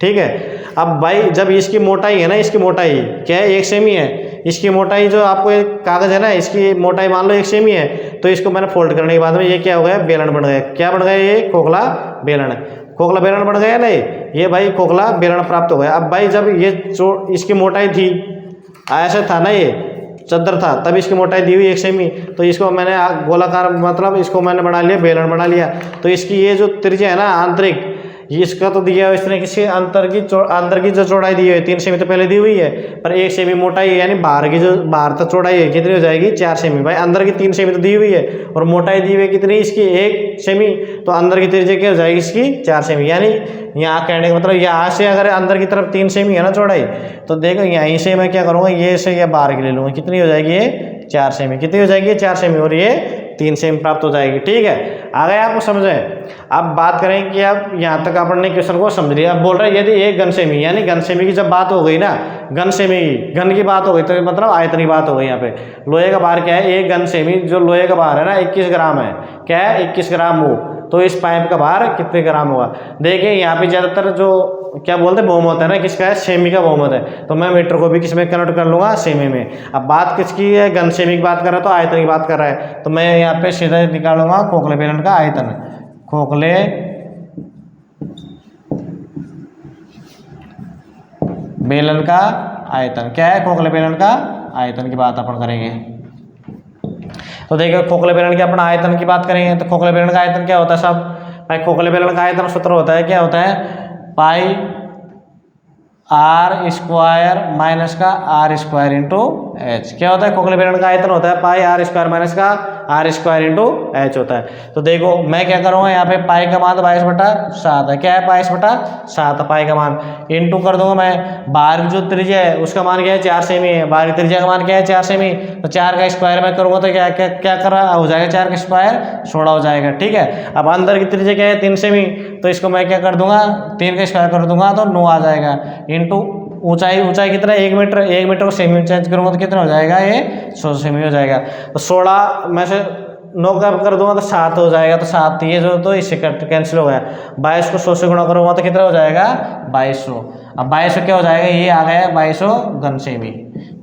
ठीक है। अब भाई जब इसकी मोटाई है ना, इसकी मोटाई क्या है, 1 सेमी है। इसकी मोटाई जो आपको एक कागज़ है ना, इसकी मोटाई मान लो 1 सेमी है, तो इसको मैंने फोल्ड करने के बाद में ये क्या हो गया, बेलन बन गया। क्या बन गया, ये खोखला बेलन। खोखला बेलन बन गया नहीं, ये भाई खोखला बेलन प्राप्त हो गया। अब भाई जब ये इसकी मोटाई थी, ऐसा था ना, ये चद्दर था, तब इसकी मोटाई दी हुई 1 सेमी, तो इसको मैंने गोलाकार, मतलब इसको मैंने बना लिया, बेलन बना लिया। तो इसकी ये जो त्रिज्या है ना आंतरिक, इसका तो दिया है इसने, किसी अंदर की जो चौड़ाई दी हुई है 3 सेमी तो पहले दी हुई है, पर 1 सेमी मोटाई, यानी बाहर की जो बाहर तक चौड़ाई है कितनी हो जाएगी, 4 सेमी। भाई अंदर की 3 सेमी तो दी हुई है, और मोटाई दी हुई है कितनी इसकी, 1 सेमी, तो अंदर की त्रिज्या क्या हो जाएगी इसकी, 4 सेमी। यानी यहाँ कहने का मतलब, यहाँ से अगर अंदर की तरफ 3 सेमी है ना चौड़ाई, तो देखो यहीं से मैं क्या करूँगा, ये से या बाहर की ले लूँगा, कितनी हो जाएगी ये, 4 सेमी। कितनी हो जाएगी, 4 सेमी, और ये 3 सेमी प्राप्त हो जाएगी, ठीक है। आ गया आपको समझ में। अब बात करें कि अब यहाँ तक आपने क्वेश्चन को समझ लिया। अब बोल रहे हैं यदि 1 घन सेमी, यानी घन सेमी की जब बात हो गई ना, घन सेमी की, घन की बात हो गई, तो मतलब आयतन की बात हो गई। यहाँ पे लोहे का भार क्या है, 1 घन सेमी, जो लोहे का भार है ना 21 ग्राम है। क्या है, 21 ग्राम हो, तो इस पाइप का भार कितने ग्राम होगा। देखिए यहाँ पे ज़्यादातर जो क्या बोलते हैं बहुमत है ना, किसका है, सेमी का बहुमत है, तो मैं मीटर को भी किस में कन्वर्ट कर लूँगा, सेमी में। अब बात किसकी है, घन सेमी की बात कर रहा है, तो आयतन की बात कर रहा है, तो मैं यहाँ पे सीधा निकालूंगा खोखले बेलन का आयतन। खोखले बेलन का आयतन क्या है, खोखले बेलन का आयतन की बात अपन करेंगे। तो देखिए खोखले बेलन की अपन आयतन की बात करेंगे, तो खोखले बेलन का आयतन क्या होता है सब भाई, खोखले बेलन का आयतन सूत्र होता है, क्या होता है, पाई r स्क्वायर माइनस का r स्क्वायर इंटू एच। क्या होता है, खोखले बेलन का आयतन होता है पाई r स्क्वायर माइनस का r स्क्वायर इंटू एच होता है। तो देखो मैं क्या करूँगा, यहाँ पे पाई का मान 22/7 है। क्या है, 22/7 पाई का मान, इंटू कर दूंगा मैं बाहर की जो त्रिज्या है उसका मान क्या है, 4 सेमी है। बाहर की त्रिज्या का मान क्या है, 4 सेमी, तो 4 का स्क्वायर मैं करूँगा तो क्या क्या क्या कर रहा हो जाएगा, 4 का स्क्वायर 16 हो जाएगा, ठीक है। अब अंदर की त्रिज्या क्या है, 3 सेमी, तो इसको मैं क्या कर दूंगा, 3 का स्क्वायर कर दूंगा तो 9 आ जाएगा, इंटू ऊंचाई कितना है, 1 मीटर। 1 मीटर को सेमी में चेंज करूंगा तो कितना हो जाएगा, ये 100 सेमी हो जाएगा। तो 16 में से 9 का कर दूंगा तो 7 हो जाएगा, तो 7 ये जो तो इससे कैंसिल हो गया। 22 को 100 से गुणा करूंगा तो कितना हो जाएगा, 2200। अब 2200 क्या हो जाएगा, ये आ गया 2200 घन सेमी।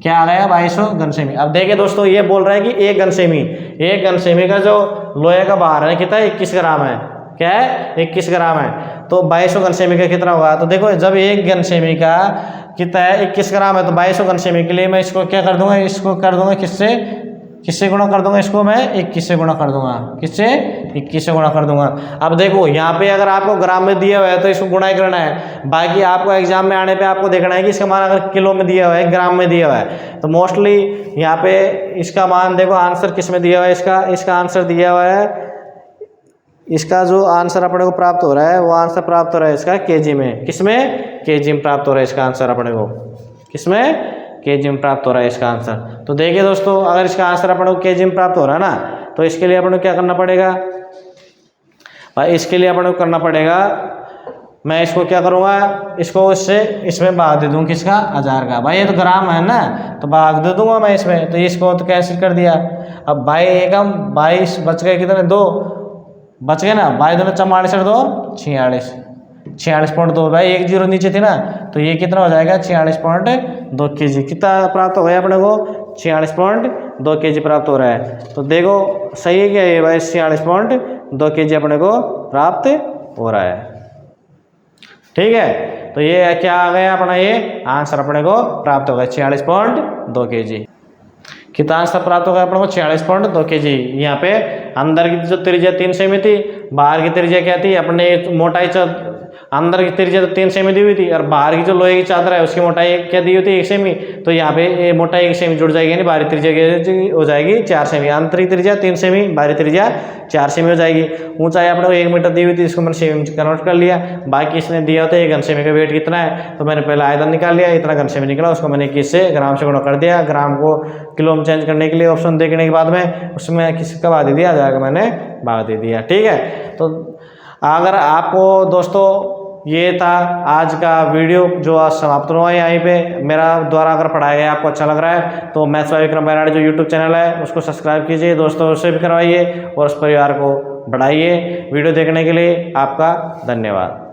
क्या आ गया, 2200 घन सेमी। अब देखिए दोस्तों, ये बोल रहा है कि 1 घन सेमी, 1 घन सेमी का जो लोहे का भार है कितना, 21 ग्राम है। क्या है, 21 ग्राम है, तो 2200 घन सेमी का कितना होगा। तो देखो जब 1 घन सेमी का कितना है, 21 ग्राम है, तो 2200 घन सेमी के लिए मैं इसको क्या कर दूंगा, इसको कर दूंगा किससे गुणा कर दूंगा, इसको मैं 21 से गुणा कर दूंगा। किससे, 21 से गुणा कर दूंगा। अब देखो यहाँ पे अगर आपको ग्राम में दिया हुआ है तो इसको गुणा ही करना है। बाकी आपको एग्जाम में आने पे आपको देखना है कि इसका मान अगर किलो में दिया हुआ है, ग्राम में दिया हुआ है, तो मोस्टली यहाँ पे इसका मान देखो, आंसर किस में दिया हुआ है, इसका आंसर दिया हुआ है, इसका जो आंसर अपने को प्राप्त हो रहा है वो आंसर प्राप्त हो रहा है इसका केजी में। किसमें, केजी में प्राप्त हो रहा है इसका आंसर अपने को, किसमें, केजी में प्राप्त हो रहा है इसका आंसर। तो देखिए दोस्तों, अगर इसका आंसर अपन को केजी में प्राप्त हो रहा है ना, तो इसके लिए अपन को क्या करना पड़ेगा भाई, इसके लिए अपन को करना पड़ेगा, मैं इसको क्या करूँगा, इसको इससे इसमें भाग दे दूँ किसका, 1000 का। भाई ये तो ग्राम है ना, तो भाग दे दूंगा मैं इसमें, तो इसको तो कैंसिल कर दिया। अब भाई एकम 22 बच गए, कितने 2 बच गए ना, भाई दोनों 44 और 2 46, 46.2। भाई 1 जीरो नीचे थी ना, तो ये कितना हो जाएगा 46.2 kg। कितना प्राप्त हो गया अपने को, 46.2 kg प्राप्त हो रहा है। तो देखो सही है क्या ये भाई, 46.2 kg अपने को प्राप्त हो रहा है। ठीक है, तो ये क्या आ गया अपना, ये आंसर अपने को प्राप्त हो गया 46.2 kg। कितना आंसर प्राप्त होगा अपने को, 46.2 kg। यहाँ पे अंदर की जो त्रिज्या 3 सेमी थी, बाहर की त्रिज्या क्या थी, अपने मोटाई अंदर की त्रिज्या तो 3 सेमी दी हुई थी, और बाहर की जो लोहे की चादर है उसकी मोटाई क्या दी हुई थी, 1 सेमी। तो यहाँ पे ये मोटाई 1 सेमी जुड़ जाएगी, यानी बाहरी त्रिज्या हो जाएगी 4 सेमी, आंतरिक त्रिज्या 3 सेमी, बाहरी त्रिज्या 4 सेमी हो जाएगी। ऊंचाई अपने को 1 मीटर दी हुई थी, इसको मैंने सेमी में कन्वर्ट कर लिया। बाकी इसने दिया होता है 1 घन सेमी का वेट कितना है, तो मैंने पहले आयतन निकाल लिया, इतना घन सेमी निकला, उसको मैंने 21 से ग्राम से गुणा कर दिया। ग्राम को किलो में चेंज करने के लिए ऑप्शन देखने के बाद में उसमें किसका भाग दे दिया, 1000 का मैंने भाग दे दिया। ठीक है, तो अगर आपको दोस्तों ये था आज का वीडियो जो आज समाप्त हुआ है, यहीं पे मेरा द्वारा अगर पढ़ाया गया आपको अच्छा लग रहा है तो मैथ्स बाय विक्रम बैराड़ी जो यूट्यूब चैनल है उसको सब्सक्राइब कीजिए, दोस्तों से भी करवाइए और उस परिवार को बढ़ाइए। वीडियो देखने के लिए आपका धन्यवाद।